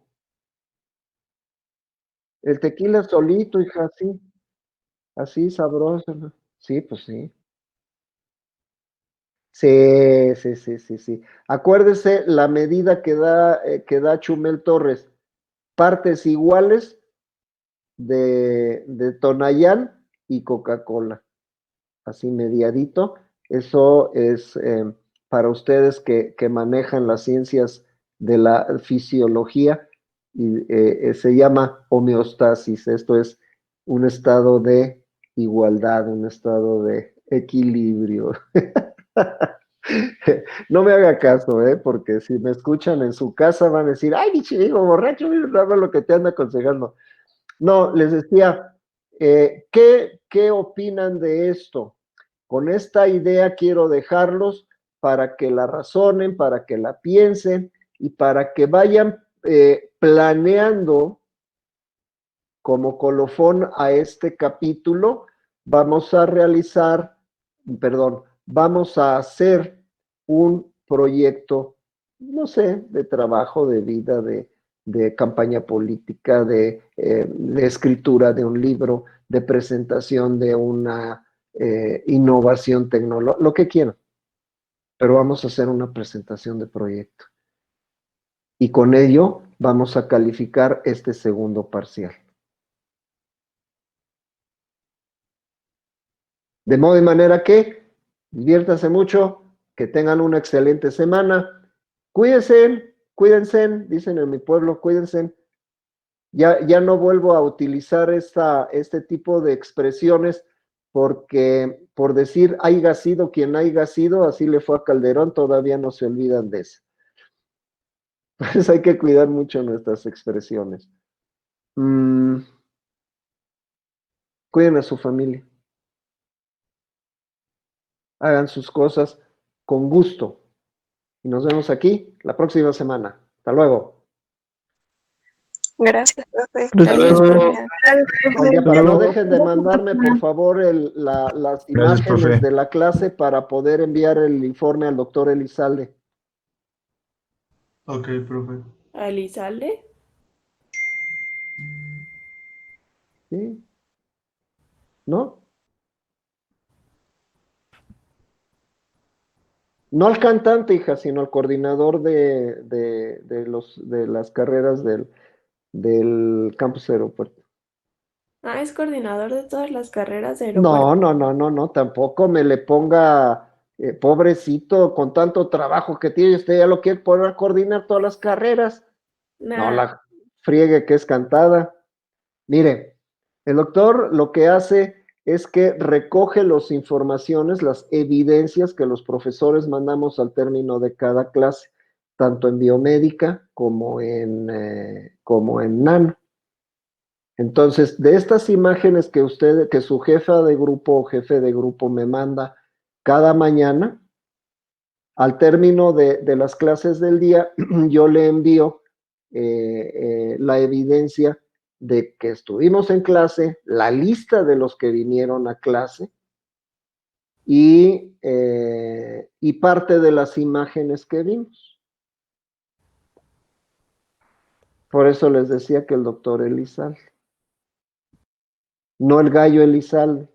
El tequila solito, hija, así sabroso, ¿no? Sí, pues sí. Sí, sí, sí, sí, sí. Acuérdese la medida que da Chumel Torres, partes iguales de Tonayán y Coca-Cola, así mediadito. Eso es para ustedes que manejan las ciencias de la fisiología y se llama homeostasis. Esto es un estado de igualdad, un estado de equilibrio. No me haga caso, porque si me escuchan en su casa van a decir, ay, chico, borracho, mira nada más lo que te anda aconsejando. No, les decía, ¿qué opinan de esto? Con esta idea quiero dejarlos para que la razonen, para que la piensen y para que vayan planeando como colofón a este capítulo. Vamos a realizar, perdón, vamos a hacer un proyecto, no sé, de trabajo, de vida, de campaña política, de escritura de un libro, de presentación de una innovación tecnológica, lo que quieran. Pero vamos a hacer una presentación de proyecto. Y con ello vamos a calificar este segundo parcial. De modo y manera que diviértanse mucho, que tengan una excelente semana. Cuídense, cuídense, dicen en mi pueblo, cuídense. Ya no vuelvo a utilizar este tipo de expresiones porque por decir haya sido quien haya sido, así le fue a Calderón, todavía no se olvidan de eso. Entonces hay que cuidar mucho nuestras expresiones. Cuiden a su familia. Hagan sus cosas con gusto. Y nos vemos aquí la próxima semana. Hasta luego. Gracias, profe. Hasta luego. Oye, pero no dejen de mandarme, por favor, las Gracias, imágenes profe. de la clase para poder enviar el informe al doctor Elizalde. Ok, profe. ¿Alizale? ¿Sí? ¿No? No al cantante, hija, sino al coordinador de las carreras del campus aeropuerto. Ah, es coordinador de todas las carreras de No, aeropuerto. no, tampoco me le ponga, pobrecito, con tanto trabajo que tiene, usted ya lo quiere poner a coordinar todas las carreras. No Nah, la friegue que es cantada. Mire, el doctor lo que hace es que recoge las informaciones, las evidencias que los profesores mandamos al término de cada clase, tanto en biomédica como en nano. Entonces, de estas imágenes que su jefa de grupo o jefe de grupo me manda cada mañana, al término de las clases del día, yo le envío la evidencia de que estuvimos en clase, la lista de los que vinieron a clase y parte de las imágenes que vimos. Por eso les decía que el doctor Elizalde, no el gallo Elizalde.